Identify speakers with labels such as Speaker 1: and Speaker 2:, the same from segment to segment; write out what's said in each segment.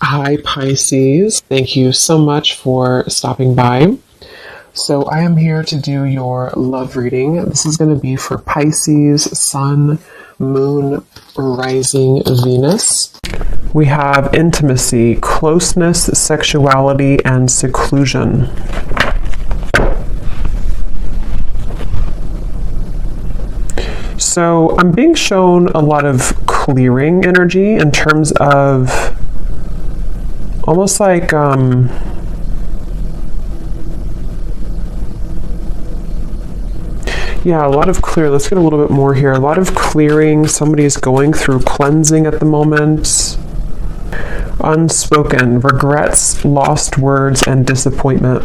Speaker 1: Hi, Pisces. Thank you so much for stopping by. So, I am here to do your love reading. This is going to be for Pisces, Sun, Moon, Rising, Venus. We have intimacy, closeness, sexuality, and seclusion. So, I'm being shown a lot of clearing energy in terms of almost like yeah, a lot of clear. Let's get a little bit more here. A lot of clearing. Somebody is going through cleansing at the moment. Unspoken regrets, lost words, and disappointment.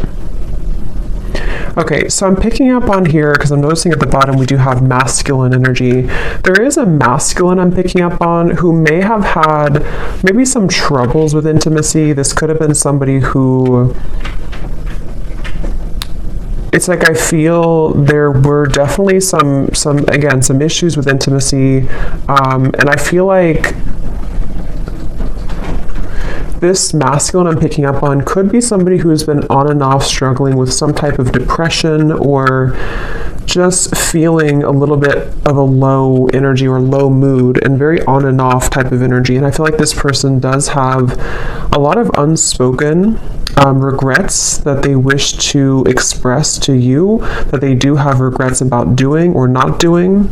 Speaker 1: Okay, so I'm picking up on here because I'm noticing at the bottom we do have masculine energy. There is a masculine I'm picking up on who may have had maybe some troubles with intimacy. This could have been somebody who, it's like I feel there were definitely some issues with intimacy, and I feel like this masculine I'm picking up on could be somebody who's been on and off struggling with some type of depression or just feeling a little bit of a low energy or low mood and very on and off type of energy. And I feel like this person does have a lot of unspoken regrets that they wish to express to you, that they do have regrets about doing or not doing.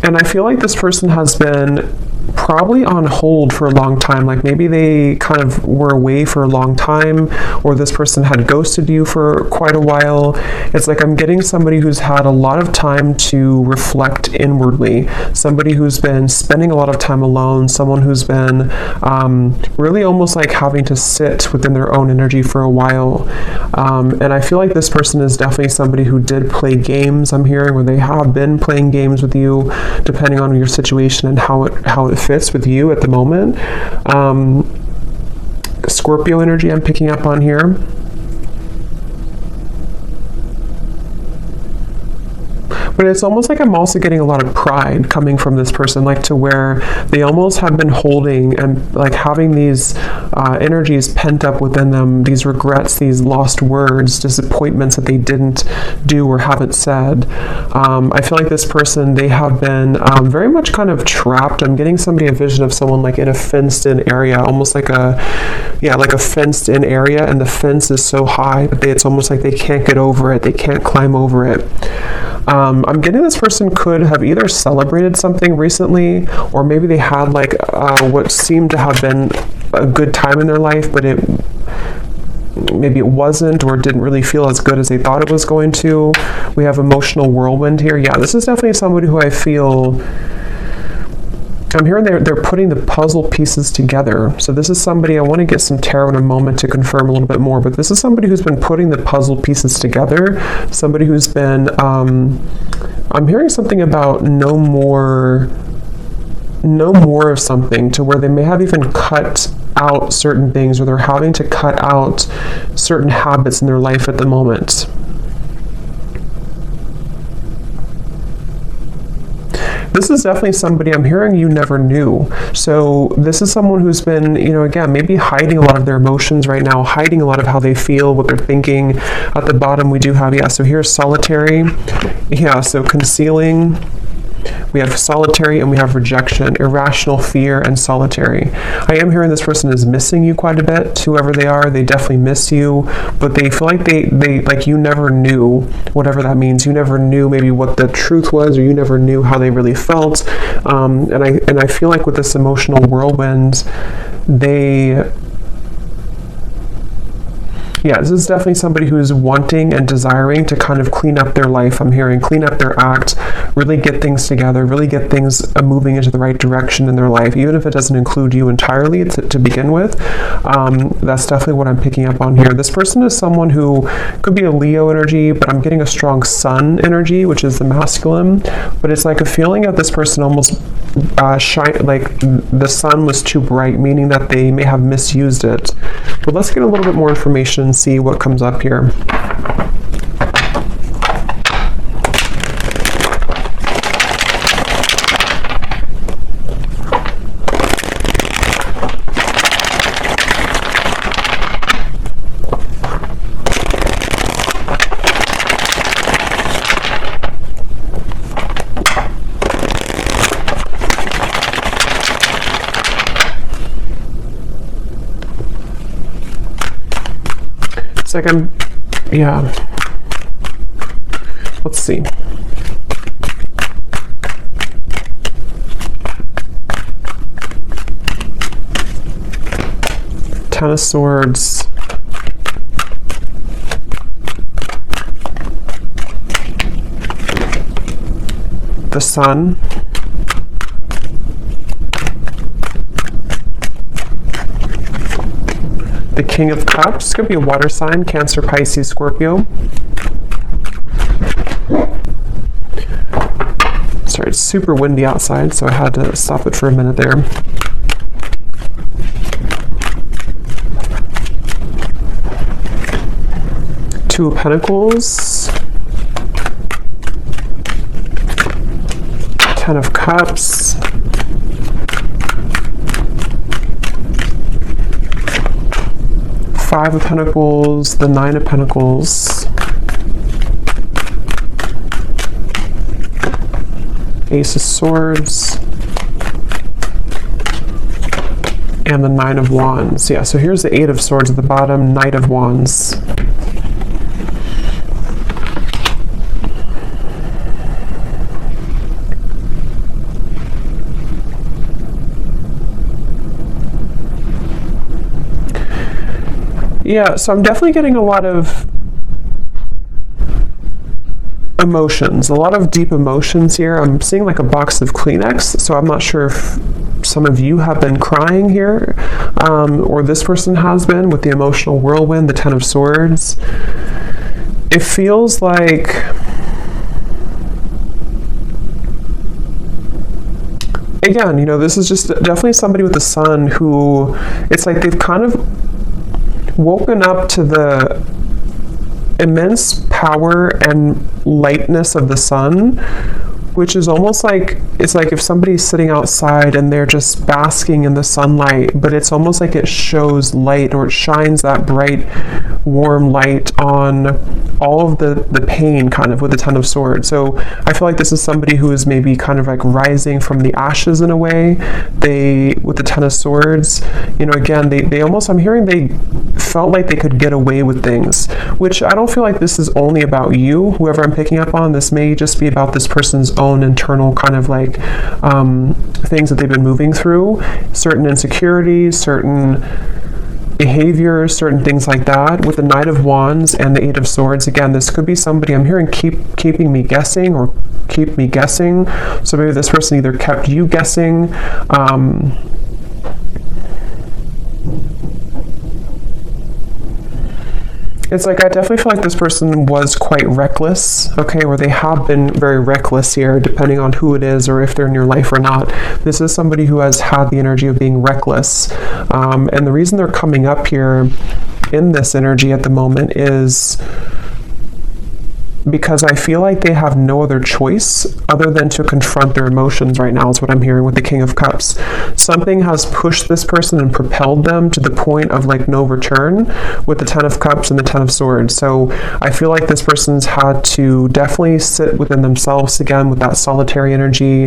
Speaker 1: And I feel like this person has been probably on hold for a long time. Like maybe they kind of were away for a long time, or this person had ghosted you for quite a while. It's like I'm getting somebody who's had a lot of time to reflect inwardly, somebody who's been spending a lot of time alone, someone who's been really almost like having to sit within their own energy for a while. And I feel like this person is definitely somebody who did play games, I'm hearing, where they have been playing games with you, depending on your situation and how it fits with you at the moment. Scorpio energy I'm picking up on here. But it's almost like I'm also getting a lot of pride coming from this person, like to where they almost have been holding and like having these energies pent up within them, these regrets, these lost words, disappointments that they didn't do or haven't said. I feel like this person, they have been very much kind of trapped. I'm getting a vision of someone like in a fenced-in area, almost like a fenced-in area, and the fence is so high that it's almost like they can't get over it, they can't climb over it. I'm getting this person could have either celebrated something recently, or maybe they had like what seemed to have been a good time in their life, but maybe it wasn't, or didn't really feel as good as they thought it was going to. We have emotional whirlwind here. Yeah, this is definitely somebody who I feel, I'm hearing they're putting the puzzle pieces together. So this is somebody, I want to get some tarot in a moment to confirm a little bit more, but this is somebody who's been putting the puzzle pieces together, somebody who's been, I'm hearing something about no more of something, to where they may have even cut out certain things, or they're having to cut out certain habits in their life at the moment. This is definitely somebody I'm hearing you never knew. So this is someone who's been, again, maybe hiding a lot of their emotions right now, hiding a lot of how they feel, what they're thinking. At the bottom we do have, so here's solitary. Yeah, so concealing. We have solitary and we have rejection, irrational fear, and solitary. I am hearing this person is missing you quite a bit, whoever they are. They definitely miss you, but they feel like they like you never knew, whatever that means. You never knew maybe what the truth was, or you never knew how they really felt. And I feel like with this emotional whirlwind, this is definitely somebody who's wanting and desiring to kind of clean up their life. I'm hearing clean up their act, really get things together, really get things moving into the right direction in their life, even if it doesn't include you entirely to begin with. That's definitely what I'm picking up on here. This person is someone who could be a Leo energy, but I'm getting a strong Sun energy, which is the masculine. But it's like a feeling of this person almost like the sun was too bright, meaning that they may have misused it. But let's get a little bit more information and see what comes up here. It's like yeah. Let's see. Ten of Swords. The Sun. The King of Cups. It's going to be a water sign, Cancer, Pisces, Scorpio. Sorry, it's super windy outside, so I had to stop it for a minute there. Two of Pentacles. Ten of Cups. Five of Pentacles, the Nine of Pentacles, Ace of Swords, and the Nine of Wands. Yeah, so here's the Eight of Swords at the bottom, Knight of Wands. Yeah, so I'm definitely getting a lot of emotions, a lot of deep emotions here. I'm seeing like a box of Kleenex, so I'm not sure if some of you have been crying here, or this person has been with the emotional whirlwind, the Ten of Swords. It feels like again, you know, this is just definitely somebody with the Sun who, it's like they've kind of woken up to the immense power and lightness of the Sun, which is almost like, it's like if somebody's sitting outside and they're just basking in the sunlight, but it's almost like it shows light, or it shines that bright, warm light on all of the pain kind of with the Ten of Swords. So I feel like this is somebody who is maybe kind of like rising from the ashes in a way. They, with the Ten of Swords, you know, again, they almost, I'm hearing they felt like they could get away with things, which I don't feel like this is only about you, whoever I'm picking up on. This may just be about this person's own internal kind of like things that they've been moving through, certain insecurities, certain behaviors, certain things like that. With the Knight of Wands and the Eight of Swords, again, this could be somebody, I'm hearing keeping me guessing, or keep me guessing. So maybe this person either kept you guessing, it's like I definitely feel like this person was quite reckless, okay, or they have been very reckless here, depending on who it is or if they're in your life or not. This is somebody who has had the energy of being reckless. And the reason they're coming up here in this energy at the moment is because I feel like they have no other choice other than to confront their emotions right now, is what I'm hearing with the King of Cups. Something has pushed this person and propelled them to the point of like no return with the Ten of Cups and the Ten of Swords. So I feel like this person's had to definitely sit within themselves again with that solitary energy.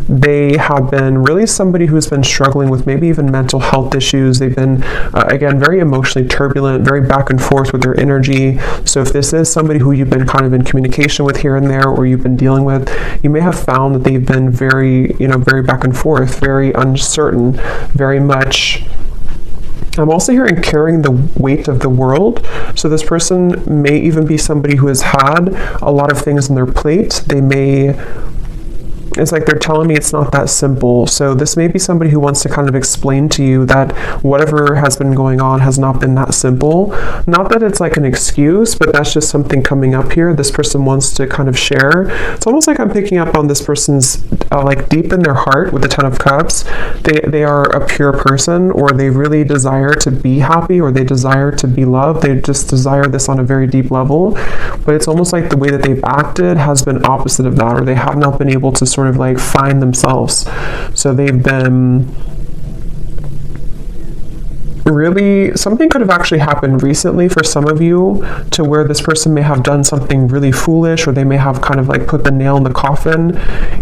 Speaker 1: They have been really somebody who's been struggling with maybe even mental health issues. They've been, again, very emotionally turbulent, very back and forth with their energy. So if this is somebody who you've been kind of in communication with here and there, or you've been dealing with, you may have found that they've been very, you know, very back and forth, very uncertain, very much. I'm also hearing carrying the weight of the world. So this person may even be somebody who has had a lot of things on their plate. They may, it's like they're telling me it's not that simple. So this may be somebody who wants to kind of explain to you that whatever has been going on has not been that simple. Not that it's like an excuse, but that's just something coming up here. This person wants to kind of share. It's almost like I'm picking up on this person's like deep in their heart with the Ten of Cups. They are a pure person, or they really desire to be happy, or they desire to be loved. They just desire this on a very deep level. But it's almost like the way that they've acted has been opposite of that, or they have not been able to sort of like find themselves. So they've been really, something could have actually happened recently for some of you, to where this person may have done something really foolish, or they may have kind of like put the nail in the coffin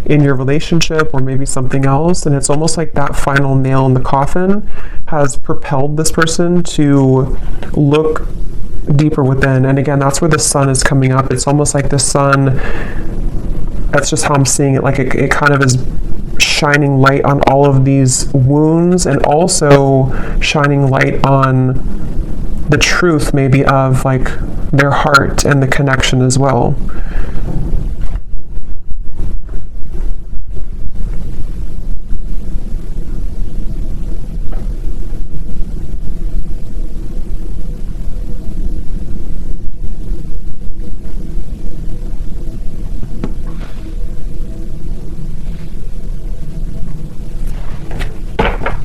Speaker 1: in your relationship, or maybe something else. And it's almost like that final nail in the coffin has propelled this person to look deeper within. And again, that's where the sun is coming up. It's almost like the sun, that's just how I'm seeing it, like it kind of is shining light on all of these wounds, and also shining light on the truth maybe of like their heart and the connection as well.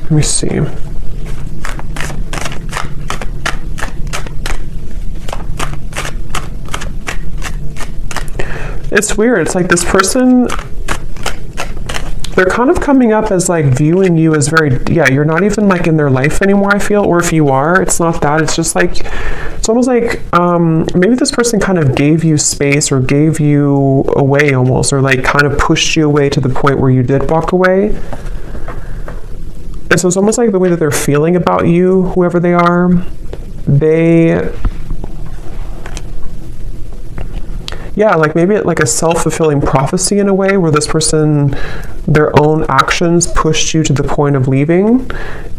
Speaker 1: Let me see. It's weird. It's like this person, they're kind of coming up as like viewing you as very, you're not even like in their life anymore, I feel. Or if you are, it's not that. It's just like, it's almost like maybe this person kind of gave you space, or gave you away almost, or like kind of pushed you away to the point where you did walk away. And so it's almost like the way that they're feeling about you, whoever they are, like maybe like a self-fulfilling prophecy in a way, where this person, their own actions pushed you to the point of leaving.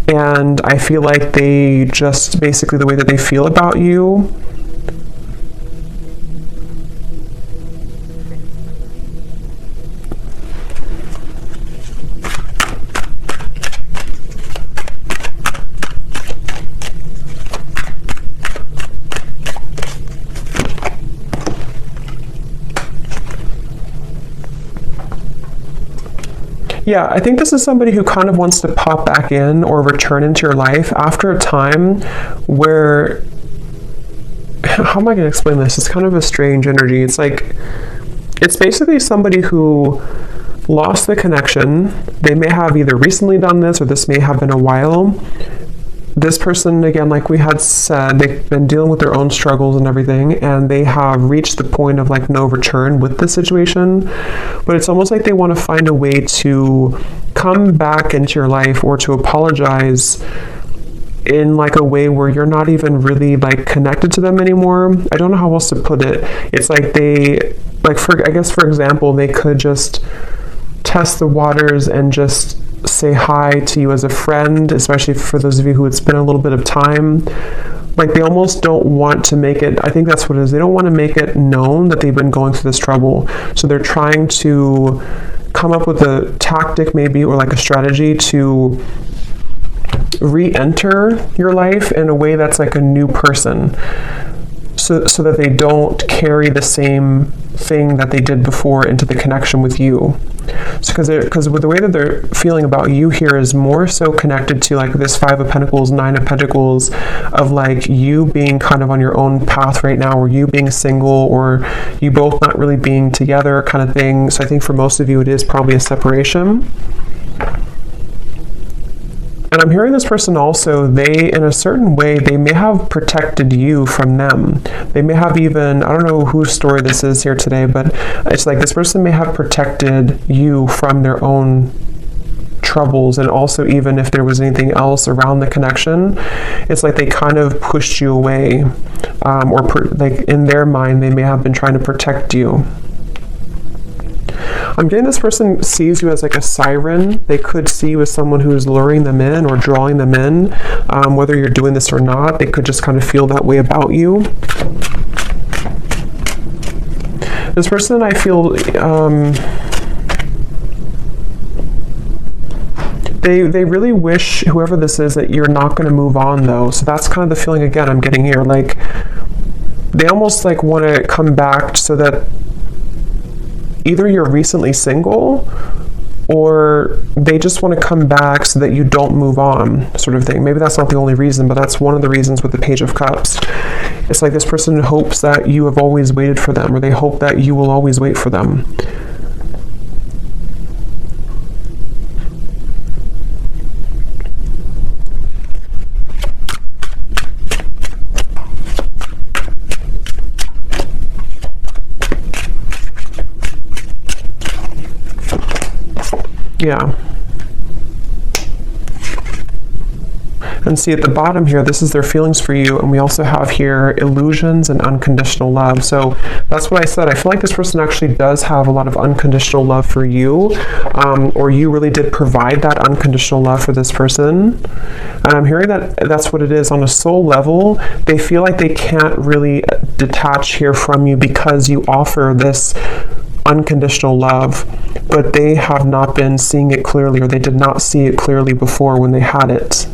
Speaker 1: And I feel like they just, basically the way that they feel about you, I think this is somebody who kind of wants to pop back in or return into your life after a time where, how am I going to explain this? It's kind of a strange energy. It's like, it's basically somebody who lost the connection. They may have either recently done this, or this may have been a while. This person, again, like we had said, they've been dealing with their own struggles and everything, and they have reached the point of like no return with the situation. But it's almost like they want to find a way to come back into your life, or to apologize in like a way where you're not even really like connected to them anymore. I don't know how else to put it. It's like they, like, I guess for example, they could just test the waters and just say hi to you as a friend, especially for those of you who it's been a little bit of time. Like they almost don't want to make it, I think that's what it is, they don't want to make it known that they've been going through this trouble. So they're trying to come up with a tactic maybe, or like a strategy to re-enter your life in a way that's like a new person, so that they don't carry the same thing that they did before into the connection with you. So because with the way that they're feeling about you here is more so connected to like this 5 of Pentacles, 9 of Pentacles, of like you being kind of on your own path right now, or you being single, or you both not really being together kind of thing. So I think for most of you it is probably a separation. And I'm hearing this person also, they, in a certain way, they may have protected you from them. They may have even, I don't know whose story this is here today, but it's like this person may have protected you from their own troubles. And also, even if there was anything else around the connection, it's like they kind of pushed you away. Like in their mind, they may have been trying to protect you. I'm getting this person sees you as like a siren. They could see you as someone who's luring them in or drawing them in. Whether you're doing this or not, they could just kind of feel that way about you. This person, I feel, they really wish, whoever this is, that you're not going to move on though. So that's kind of the feeling again I'm getting here. Like they almost like want to come back so that either you're recently single, or they just want to come back so that you don't move on, sort of thing. Maybe that's not the only reason, but that's one of the reasons with the Page of Cups. It's like this person hopes that you have always waited for them, or they hope that you will always wait for them. Yeah. And see at the bottom here, this is their feelings for you. And we also have here illusions and unconditional love. So that's what I said. I feel like this person actually does have a lot of unconditional love for you, or you really did provide that unconditional love for this person. And I'm hearing that that's what it is. On a soul level, they feel like they can't really detach here from you because you offer this unconditional love, but they have not been seeing it clearly, or they did not see it clearly before when they had it.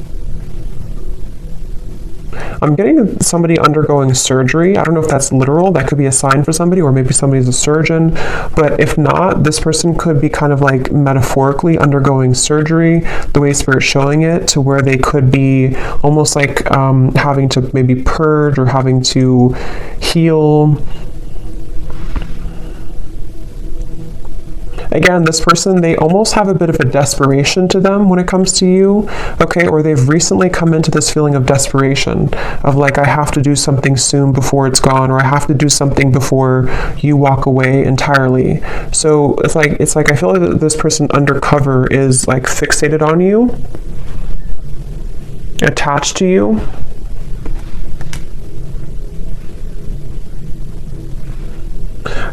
Speaker 1: I'm getting somebody undergoing surgery. I don't know if that's literal. That could be a sign for somebody, or maybe somebody's a surgeon. But if not, this person could be kind of like metaphorically undergoing surgery, the way Spirit's showing it, to where they could be almost like having to maybe purge or having to heal. Again, this person, they almost have a bit of a desperation to them when it comes to you, okay? Or they've recently come into this feeling of desperation, of like, I have to do something soon before it's gone, or I have to do something before you walk away entirely. So it's like I feel like that this person undercover is like fixated on you, attached to you.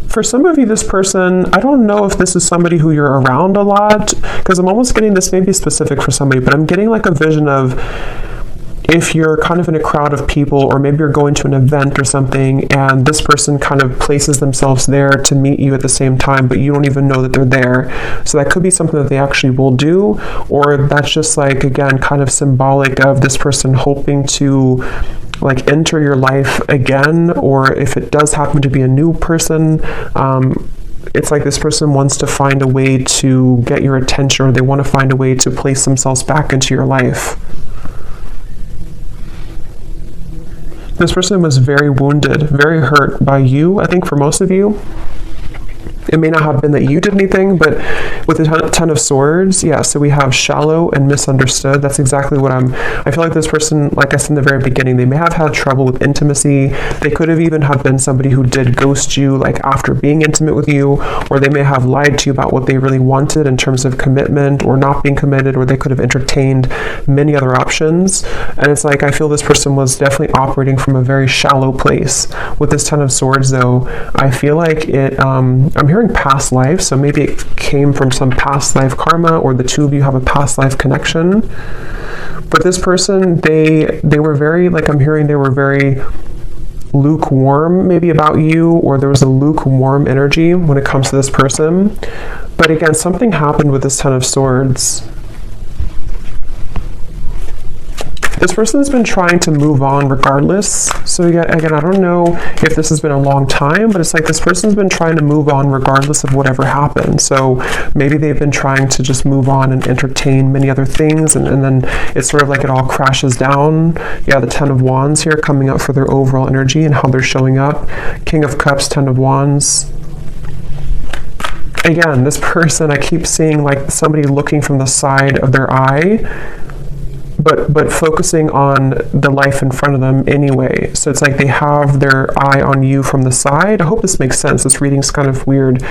Speaker 1: For some of you, this person, I don't know if this is somebody who you're around a lot, because I'm almost getting this, maybe specific for somebody, but I'm getting like a vision of if you're kind of in a crowd of people, or maybe you're going to an event or something, and this person kind of places themselves there to meet you at the same time, but you don't even know that they're there. So that could be something that they actually will do, or that's just like, again, kind of symbolic of this person hoping to like enter your life again, or if it does happen to be a new person, it's like this person wants to find a way to get your attention, or they want to find a way to place themselves back into your life. This person was very wounded, very hurt by you, I think for most of you. It may not have been that you did anything, but with a ton of swords, yeah, so we have shallow and misunderstood. That's exactly what I feel like this person, like I said in the very beginning, they may have had trouble with intimacy. They could have even have been somebody who did ghost you, like after being intimate with you, or they may have lied to you about what they really wanted in terms of commitment or not being committed, or they could have entertained many other options. And it's like, I feel this person was definitely operating from a very shallow place. With this Ten of Swords, though, I feel like it, I'm hearing past life, so maybe it came from some past life karma, or the two of you have a past life connection. But this person, they were very, like I'm hearing, they were very lukewarm maybe about you, or there was a lukewarm energy when it comes to this person. But again, something happened with this Ten of Swords. This person's been trying to move on regardless. So again, I don't know if this has been a long time, but it's like this person's been trying to move on regardless of whatever happened. So maybe they've been trying to just move on and entertain many other things, and then it's sort of like it all crashes down. Yeah, the Ten of Wands here coming up for their overall energy and how they're showing up. King of Cups, Ten of Wands. Again, this person, I keep seeing like somebody looking from the side of their eye, but focusing on the life in front of them anyway. So it's like they have their eye on you from the side. I hope this makes sense. This reading's kind of weird.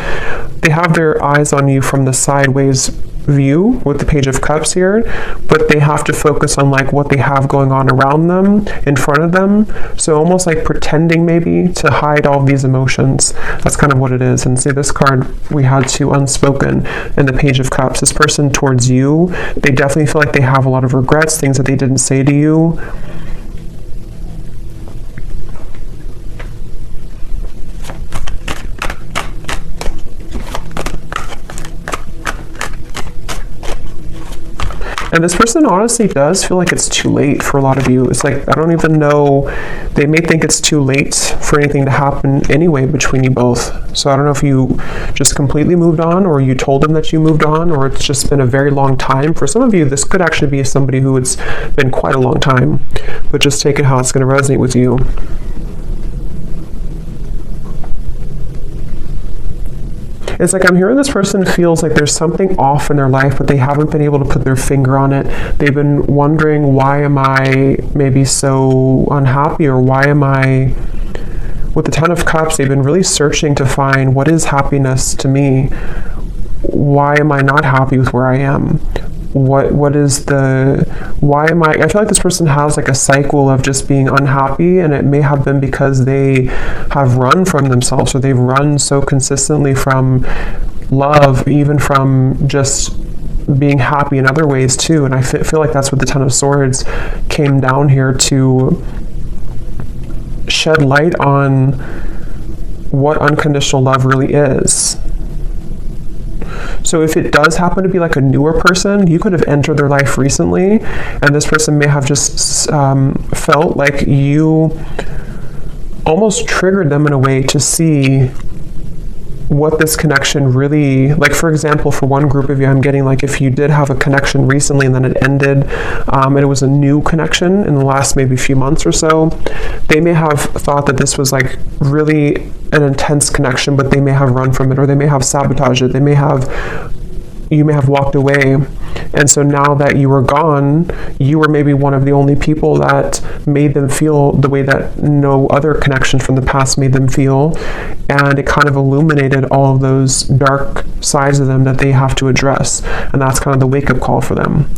Speaker 1: They have their eyes on you from the sideways view with the Page of Cups here, but they have to focus on like what they have going on around them, in front of them. So almost like pretending maybe to hide all of these emotions. That's kind of what it is. And see, this card we had to unspoken in the Page of Cups. This person towards you, they definitely feel like they have a lot of regrets, things that they didn't say to you. And this person honestly does feel like it's too late for a lot of you. It's like, I don't even know, they may think it's too late for anything to happen anyway between you both. So I don't know if you just completely moved on, or you told them that you moved on, or it's just been a very long time. For some of you, this could actually be somebody who it's been quite a long time, but just take it how it's going to resonate with you. It's like I'm hearing this person feels like there's something off in their life, but they haven't been able to put their finger on it. They've been wondering, why am I maybe so unhappy, or why am I... With the Ten of Cups, they've been really searching to find what is happiness to me. why am I not happy with where I am? What is the, why am I feel like this person has like a cycle of just being unhappy, and it may have been because they have run from themselves, or they've run so consistently from love, even from just being happy in other ways too. And I feel like that's what the Ten of Swords came down here to shed light on, what unconditional love really is. So if it does happen to be like a newer person, you could have entered their life recently, and this person may have just felt like you almost triggered them in a way to see what this connection really, like for example, for one group of you, I'm getting like if you did have a connection recently and then it ended, and it was a new connection in the last maybe few months or so, they may have thought that this was like really an intense connection, but they may have run from it, or they may have sabotaged it. You may have walked away. And so now that you were gone, you were maybe one of the only people that made them feel the way that no other connection from the past made them feel. And it kind of illuminated all of those dark sides of them that they have to address. And that's kind of the wake-up call for them.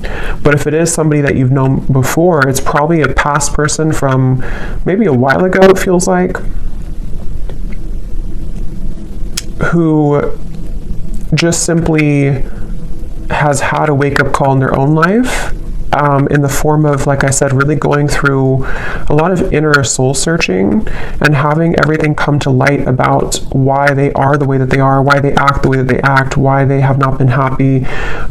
Speaker 1: But if it is somebody that you've known before, it's probably a past person from maybe a while ago, it feels like, who just simply has had a wake-up call in their own life, in the form of, like I said, really going through a lot of inner soul searching and having everything come to light about why they are the way that they are, why they act the way that they act, why they have not been happy,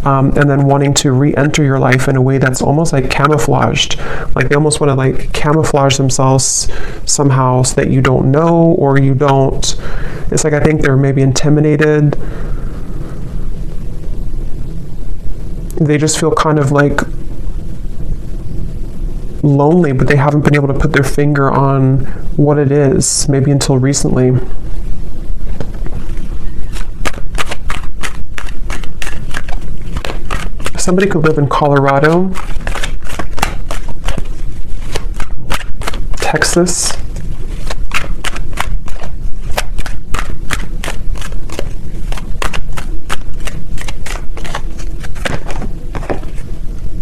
Speaker 1: and then wanting to re-enter your life in a way that's almost like camouflaged. Like they almost want to like camouflage themselves somehow so that you don't know, or you don't. It's like I think they're maybe intimidated. They just feel kind of like lonely, but they haven't been able to put their finger on what it is, maybe until recently. Somebody could live in Colorado, Texas,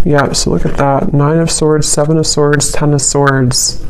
Speaker 1: yeah, so look at that. 9 of Swords, 7 of Swords, 10 of Swords.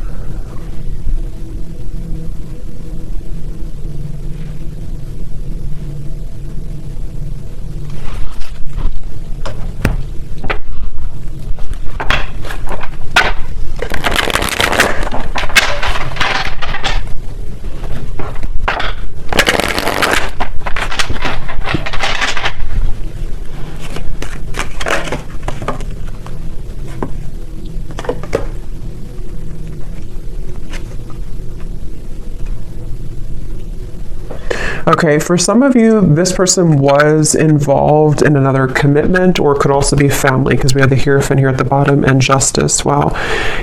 Speaker 1: Okay, for some of you, this person was involved in another commitment, or could also be family, because we have the Hierophant here at the bottom, and Justice. Wow.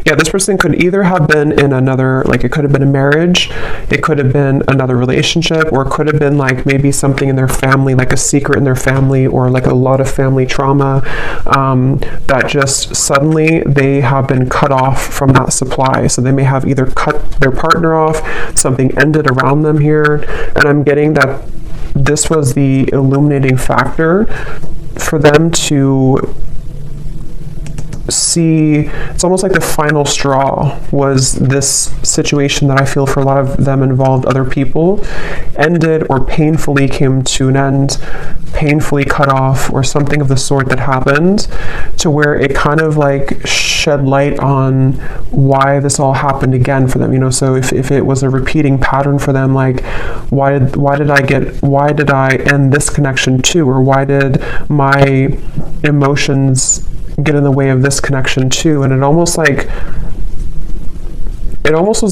Speaker 1: Yeah, this person could either have been in another, like it could have been a marriage, it could have been another relationship, or it could have been like maybe something in their family, like a secret in their family, or like a lot of family trauma, that just suddenly they have been cut off from that supply. So they may have either cut their partner off, something ended around them here, and I'm getting that this was the illuminating factor for them to see. It's almost like the final straw was this situation that I feel for a lot of them involved other people, ended or painfully came to an end, painfully cut off, or something of the sort that happened, to where it kind of like shed light on why this all happened again for them, you know. So if it was a repeating pattern for them, like why did I end this connection too, or why did my emotions get in the way of this connection too? And it almost was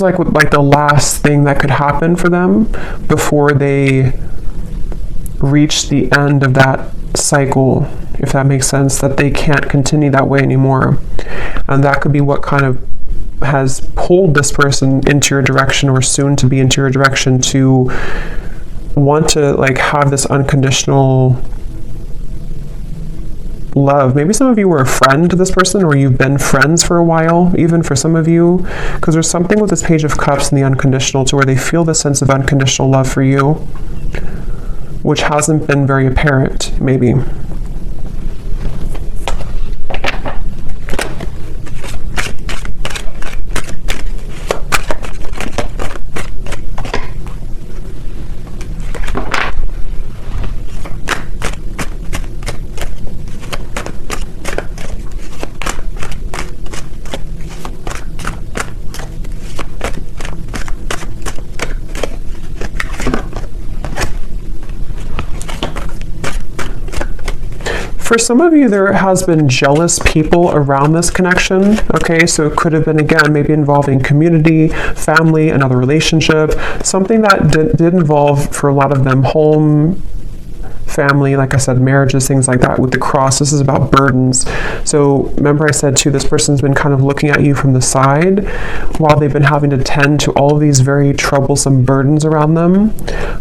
Speaker 1: like the last thing that could happen for them before they reach the end of that cycle, if that makes sense, that they can't continue that way anymore. And that could be what kind of has pulled this person into your direction, or soon to be into your direction, to want to like have this unconditional love. Maybe some of you were a friend to this person, or you've been friends for a while, even for some of you, because there's something with this Page of Cups and the unconditional to where they feel this sense of unconditional love for you. which hasn't been very apparent, maybe. For some of you, there has been jealous people around this connection, okay? So it could have been, again, maybe involving community, family, another relationship, something that did involve, for a lot of them, home, family, like I said, marriages, things like that. With the cross, this is about burdens. So remember I said too, this person's been kind of looking at you from the side while they've been having to tend to all of these very troublesome burdens around them.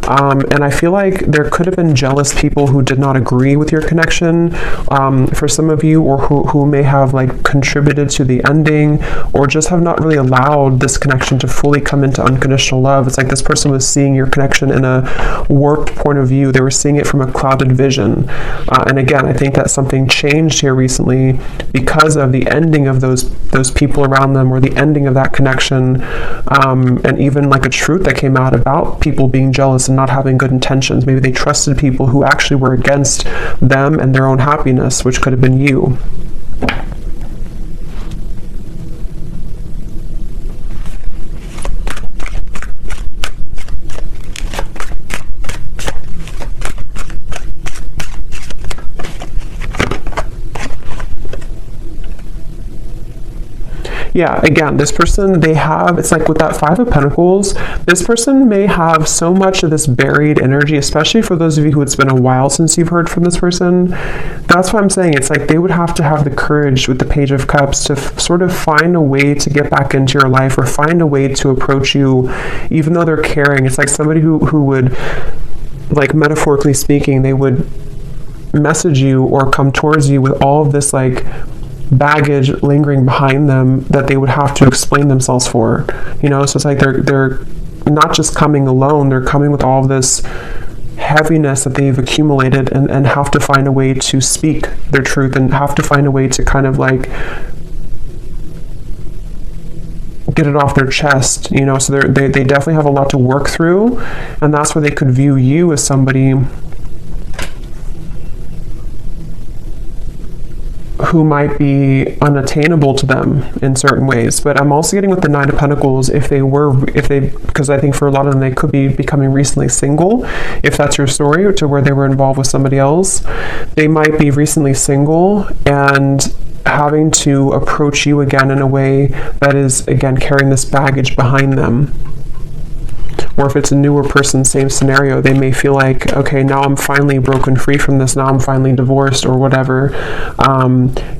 Speaker 1: And I feel like there could have been jealous people who did not agree with your connection, for some of you, or who may have like contributed to the ending, or just have not really allowed this connection to fully come into unconditional love. It's like this person was seeing your connection in a warped point of view. They were seeing it from a clouded vision. And again, I think that something changed here recently because of the ending of those people around them, or the ending of that connection, and even like a truth that came out about people being jealous and not having good intentions. Maybe they trusted people who actually were against them and their own happiness, which could have been you. Yeah, again, this person, it's like with that Five of Pentacles, this person may have so much of this buried energy, especially for those of you who it's been a while since you've heard from this person. That's what I'm saying. It's like they would have to have the courage with the Page of Cups to sort of find a way to get back into your life, or find a way to approach you, even though they're caring. It's like somebody who would, like metaphorically speaking, they would message you or come towards you with all of this like baggage lingering behind them that they would have to explain themselves for, you know. So it's like they're not just coming alone, they're coming with all of this heaviness that they've accumulated, and have to find a way to speak their truth, and have to find a way to kind of like get it off their chest, you know. So they definitely have a lot to work through, and that's where they could view you as somebody who might be unattainable to them in certain ways. But I'm also getting with the Nine of Pentacles, because I think for a lot of them, they could be becoming recently single, if that's your story, to where they were involved with somebody else. They might be recently single and having to approach you again in a way that is, again, carrying this baggage behind them. Or if it's a newer person, same scenario, they may feel like, okay, now I'm finally broken free from this, now I'm finally divorced or whatever,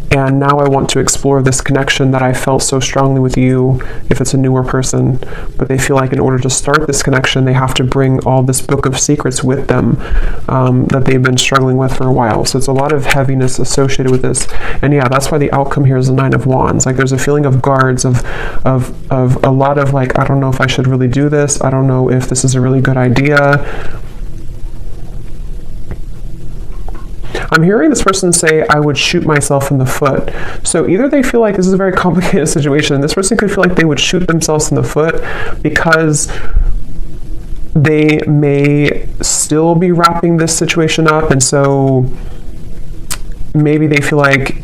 Speaker 1: and now I want to explore this connection that I felt so strongly with you, if it's a newer person. But they feel like in order to start this connection, they have to bring all this book of secrets with them, that they've been struggling with for a while. So it's a lot of heaviness associated with this. And yeah, that's why the outcome here is the Nine of Wands. Like there's a feeling of guards, of a lot of like, I don't know if I should really do this, I don't know if this is a really good idea. I'm hearing this person say, I would shoot myself in the foot. So either they feel like this is a very complicated situation, and this person could feel like they would shoot themselves in the foot because they may still be wrapping this situation up, and so maybe they feel like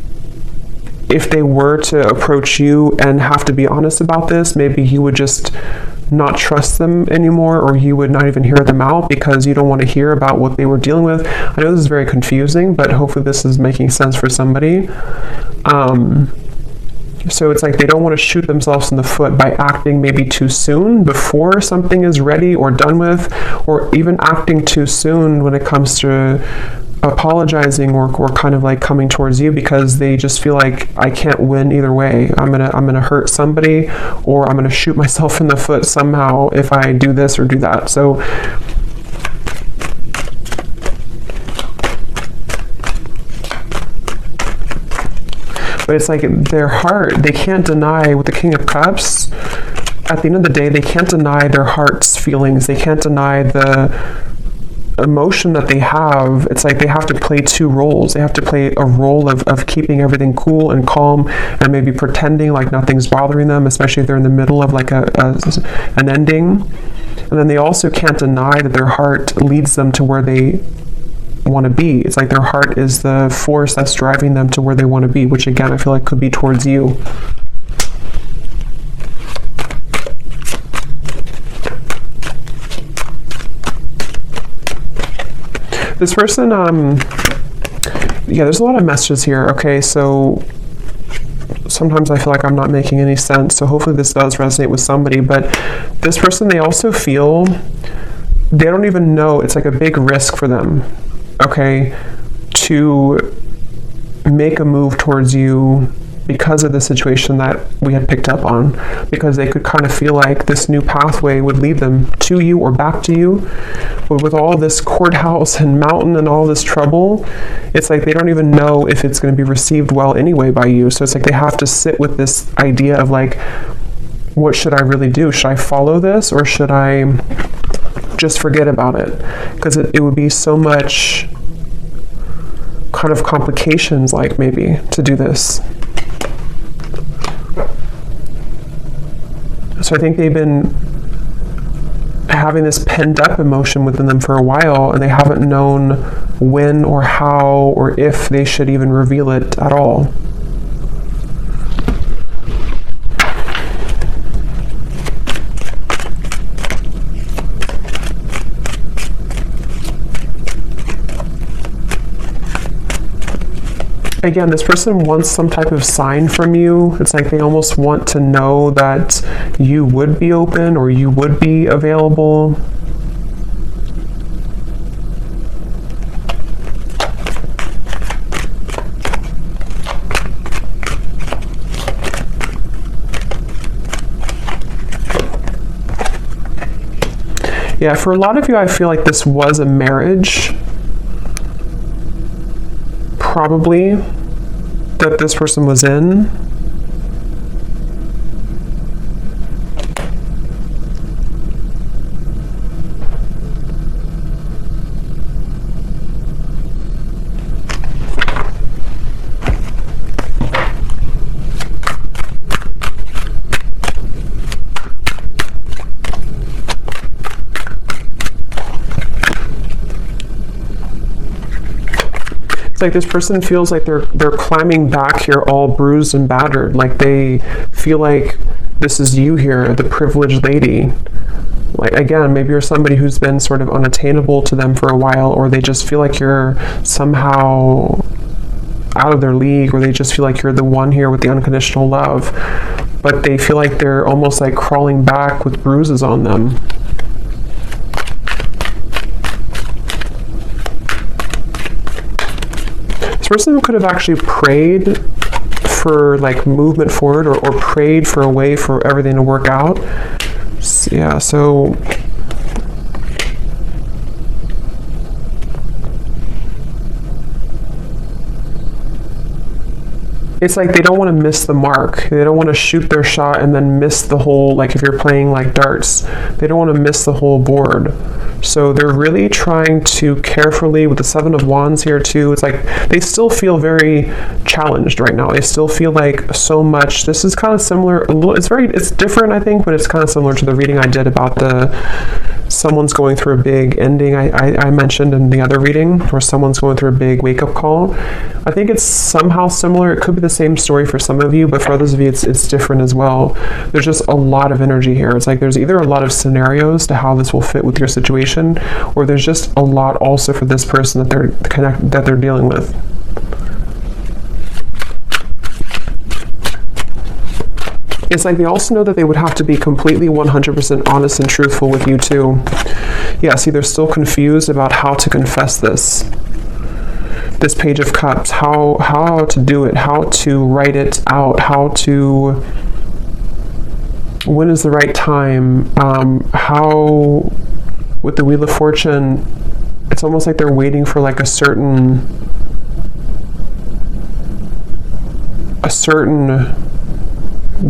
Speaker 1: if they were to approach you and have to be honest about this, maybe you would just not trust them anymore, or you would not even hear them out because you don't want to hear about what they were dealing with. I know this is very confusing, but hopefully this is making sense for somebody. So it's like they don't want to shoot themselves in the foot by acting maybe too soon before something is ready or done with, or even acting too soon when it comes to apologizing or kind of like coming towards you, because they just feel like I can't win either way. I'm gonna hurt somebody, or I'm gonna shoot myself in the foot somehow if I do this or do that. So but it's like their heart, they can't deny, with the King of Cups, at the end of the day, they can't deny their heart's feelings. They can't deny emotion that they have, it's like they have to play two roles. They have to play a role of keeping everything cool and calm and maybe pretending like nothing's bothering them, especially if they're in the middle of like an ending. And then they also can't deny that their heart leads them to where they want to be. It's like their heart is the force that's driving them to where they want to be, which again I feel like could be towards you. This person, yeah, there's a lot of messages here. Okay, so sometimes I feel like I'm not making any sense, so hopefully this does resonate with somebody. But this person, they also feel, they don't even know, it's like a big risk for them, okay, to make a move towards you because of the situation that we had picked up on, because they could kind of feel like this new pathway would lead them to you or back to you. But with all this courthouse and mountain and all this trouble, it's like they don't even know if it's going to be received well anyway by you. So it's like they have to sit with this idea of like, what should I really do? Should I follow this or should I just forget about it? Because it would be so much kind of complications, like maybe to do this. So I think they've been having this pent up emotion within them for a while, and they haven't known when or how or if they should even reveal it at all. Again, this person wants some type of sign from you. It's like they almost want to know that you would be open or you would be available. Yeah, for a lot of you, I feel like this was a marriage. Probably that this person was in. Like this person feels like they're climbing back here all bruised and battered, like they feel like this is you here, the privileged lady. Like again, maybe you're somebody who's been sort of unattainable to them for a while, or they just feel like you're somehow out of their league, or they just feel like you're the one here with the unconditional love, but they feel like they're almost like crawling back with bruises on them. Person could have actually prayed for like movement forward, or prayed for a way for everything to work out. Yeah, so it's like they don't want to miss the mark. They don't want to shoot their shot and then miss the whole, like if you're playing like darts, they don't want to miss the whole board. So they're really trying to carefully, with the Seven of Wands here too, it's like they still feel very challenged right now. They still feel like so much. This is kind of similar, it's different I think, but it's kind of similar to the reading I did about someone's going through a big ending I mentioned in the other reading, where someone's going through a big wake-up call. I think it's somehow similar. It could be the same story for some of you, but for others of you it's different as well. There's just a lot of energy here. It's like there's either a lot of scenarios to how this will fit with your situation, or there's just a lot also for this person that they're dealing with. It's like they also know that they would have to be completely 100% honest and truthful with you too. Yeah, see, they're still confused about how to confess this Page of Cups, how to do it, how to write it out, when is the right time, how, with the Wheel of Fortune, it's almost like they're waiting for like a certain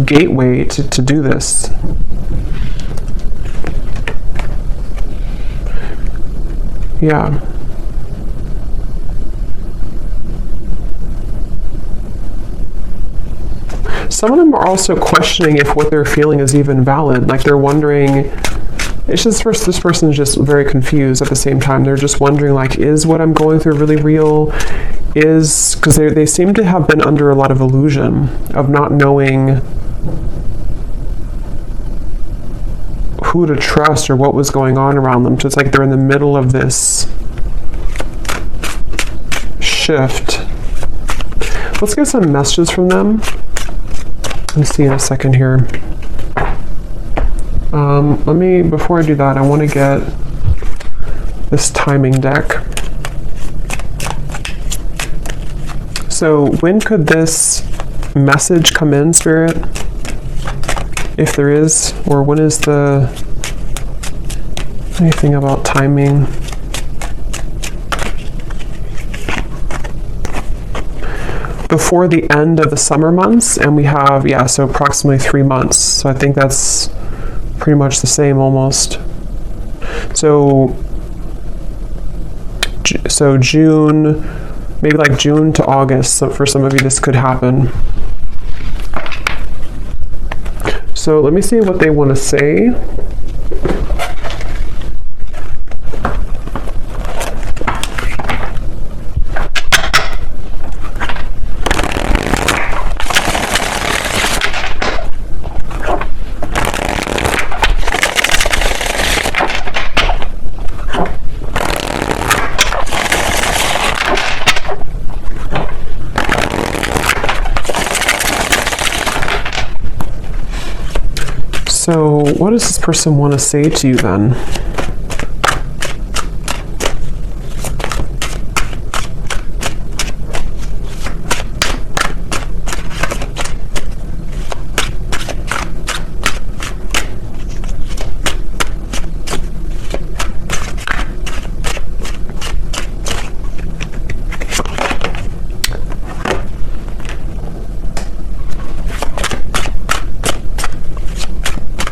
Speaker 1: gateway to do this. Yeah. Some of them are also questioning if what they're feeling is even valid. Like they're wondering, it's just this person is just very confused at the same time. They're just wondering, like, is what I'm going through really real? Because they seem to have been under a lot of illusion of not knowing who to trust or what was going on around them. So it's like they're in the middle of this shift. Let's get some messages from them. Let's see in a second here. Before I do that, I want to get this timing deck. So when could this message come in, Spirit? If there is, or when is anything about timing? Before the end of the summer months, and we have, so approximately 3 months. So I think that's pretty much the same almost. So June, maybe like June to August. So for some of you, this could happen. So let me see what they want to say. So what does this person want to say to you then?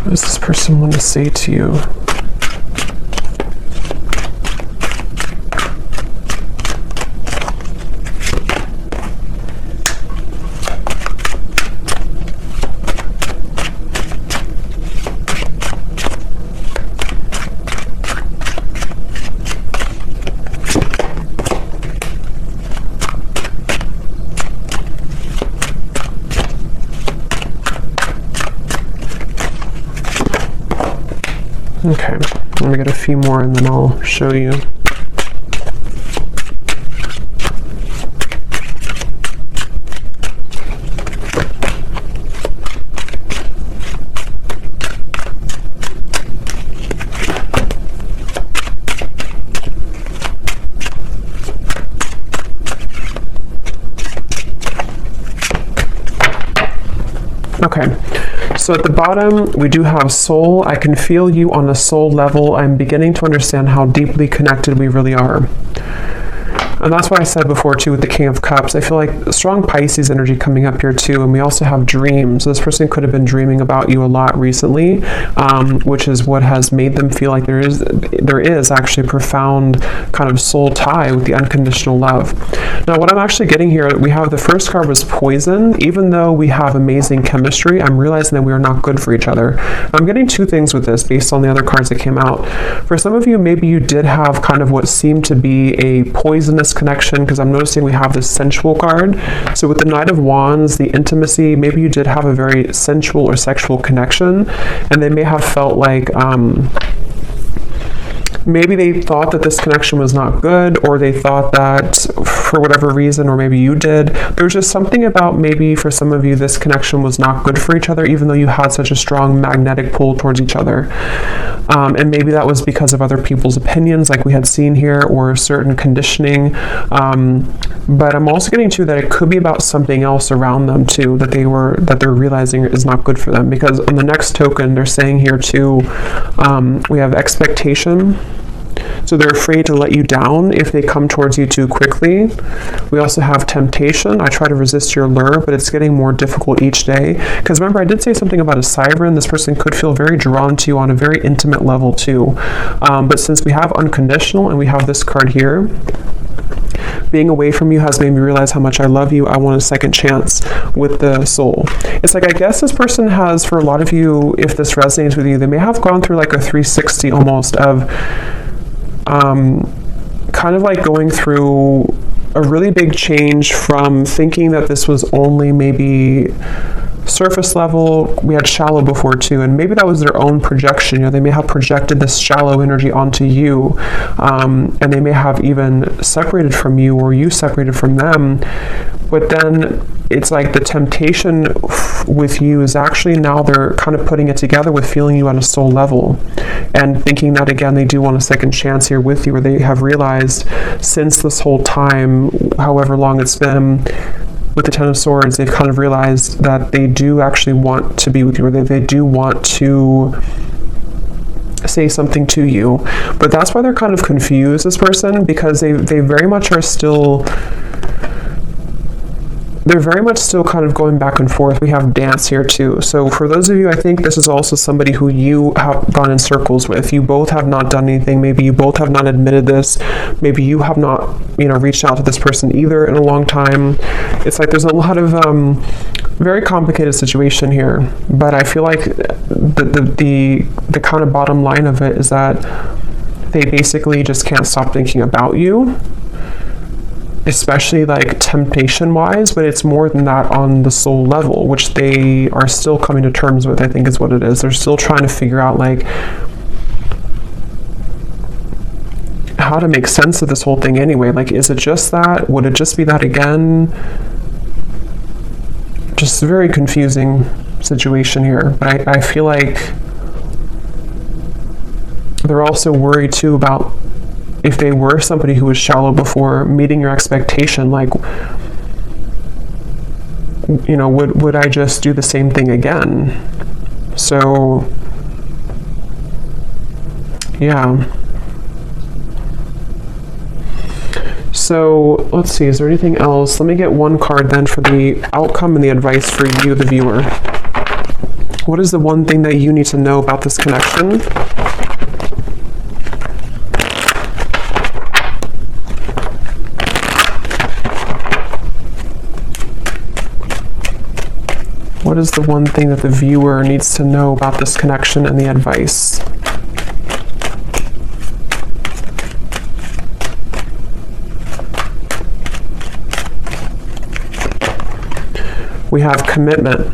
Speaker 1: What does this person want to say to you? Okay, let me get a few more and then I'll show you. Okay. So at the bottom, we do have soul. I can feel you on a soul level. I'm beginning to understand how deeply connected we really are. And that's why I said before too with the King of Cups, I feel like strong Pisces energy coming up here too. And we also have dreams. So this person could have been dreaming about you a lot recently, which is what has made them feel like there is actually a profound kind of soul tie with the unconditional love. Now what I'm actually getting here, we have the first card was poison. Even though we have amazing chemistry, I'm realizing that we are not good for each other. I'm getting two things with this based on the other cards that came out. For some of you, maybe you did have kind of what seemed to be a poisonous connection, because I'm noticing we have this sensual card. So with the Knight of Wands, the intimacy, maybe you did have a very sensual or sexual connection, and they may have felt like maybe they thought that this connection was not good, or they thought that for whatever reason, or maybe you did, there's just something about maybe for some of you this connection was not good for each other, even though you had such a strong magnetic pull towards each other. And maybe that was because of other people's opinions like we had seen here, or certain conditioning. But I'm also getting to that it could be about something else around them too, that they're realizing is not good for them. Because on the next token, they're saying here too, we have expectation. So they're afraid to let you down if they come towards you too quickly. We also have temptation. I try to resist your lure, but it's getting more difficult each day. Because remember, I did say something about a siren. This person could feel very drawn to you on a very intimate level too. But since we have unconditional and we have this card here, being away from you has made me realize how much I love you. I want a second chance with the soul. It's like, I guess this person has, for a lot of you, if this resonates with you, they may have gone through like a 360 almost of kind of like going through a really big change from thinking that this was only maybe surface level. We had shallow before too, and maybe that was their own projection. You know, they may have projected this shallow energy onto you, and they may have even separated from you, or you separated from them. But then it's like the temptation with you is actually now they're kind of putting it together with feeling you on a soul level and thinking that, again, they do want a second chance here with you, or they have realized since this whole time, however long it's been, with the Ten of Swords, they've kind of realized that they do actually want to be with you, or they do want to say something to you. But that's why they're kind of confused, this person, because they very much are still, they're very much still kind of going back and forth. We have dance here too. So for those of you, I think this is also somebody who you have gone in circles with. You both have not done anything. Maybe you both have not admitted this. Maybe you have not, reached out to this person either in a long time. It's like there's a lot of very complicated situation here. But I feel like the kind of bottom line of it is that they basically just can't stop thinking about you, especially like temptation wise, but it's more than that on the soul level, which they are still coming to terms with, I think is what it is. They're still trying to figure out like how to make sense of this whole thing anyway. Like, is it just that? Would it just be that again? Just a very confusing situation here. But I feel like they're also worried too about if they were somebody who was shallow before, meeting your expectation, like, would I just do the same thing again? So, yeah. So, let's see, is there anything else? Let me get one card then for the outcome and the advice for you, the viewer. What is the one thing that you need to know about this connection? What is the one thing that the viewer needs to know about this connection and the advice? We have commitment.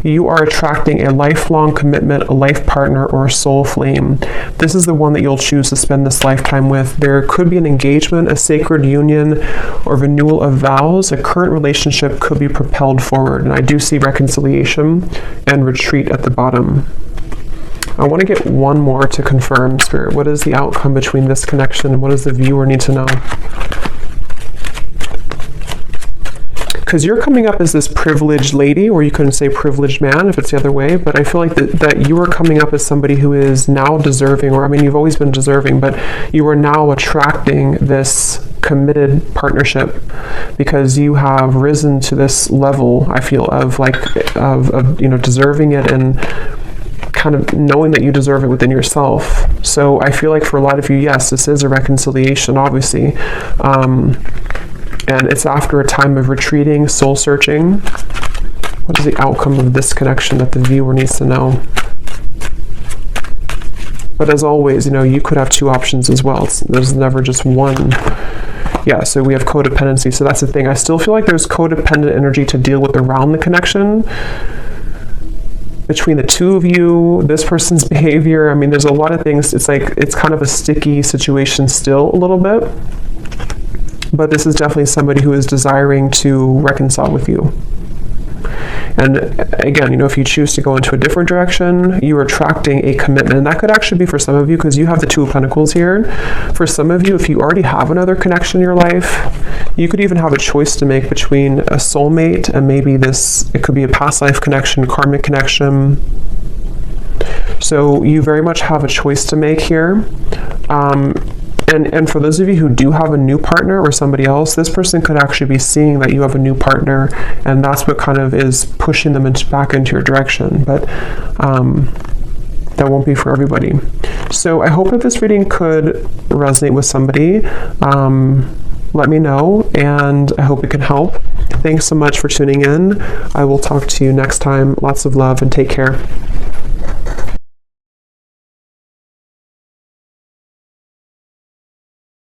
Speaker 1: You are attracting a lifelong commitment, a life partner, or a soul flame. This is the one that you'll choose to spend this lifetime with. There could be an engagement, a sacred union, or renewal of vows. A current relationship could be propelled forward. And I do see reconciliation and retreat at the bottom. I want to get one more to confirm, Spirit. What is the outcome between this connection and what does the viewer need to know? Because you're coming up as this privileged lady, or you couldn't say privileged man if it's the other way, but I feel like that you are coming up as somebody who is now deserving, or you've always been deserving, but you are now attracting this committed partnership because you have risen to this level, I feel, of deserving it and kind of knowing that you deserve it within yourself. So I feel like for a lot of you, yes, this is a reconciliation, obviously. And it's after a time of retreating, soul searching. What is the outcome of this connection that the viewer needs to know? But as always, you could have two options as well. There's never just one. Yeah, so we have codependency. So that's the thing. I still feel like there's codependent energy to deal with around the connection between the two of you, this person's behavior. There's a lot of things. It's like, it's kind of a sticky situation still a little bit. But this is definitely somebody who is desiring to reconcile with you. And again, if you choose to go into a different direction, you are attracting a commitment. And that could actually be for some of you, because you have the Two of Pentacles here. For some of you, if you already have another connection in your life, you could even have a choice to make between a soulmate and maybe it could be a past life connection, karmic connection. So you very much have a choice to make here. And for those of you who do have a new partner or somebody else, this person could actually be seeing that you have a new partner, and that's what kind of is pushing them back into your direction. But that won't be for everybody. So I hope that this reading could resonate with somebody. Let me know, and I hope it can help. Thanks so much for tuning in. I will talk to you next time. Lots of love, and take care.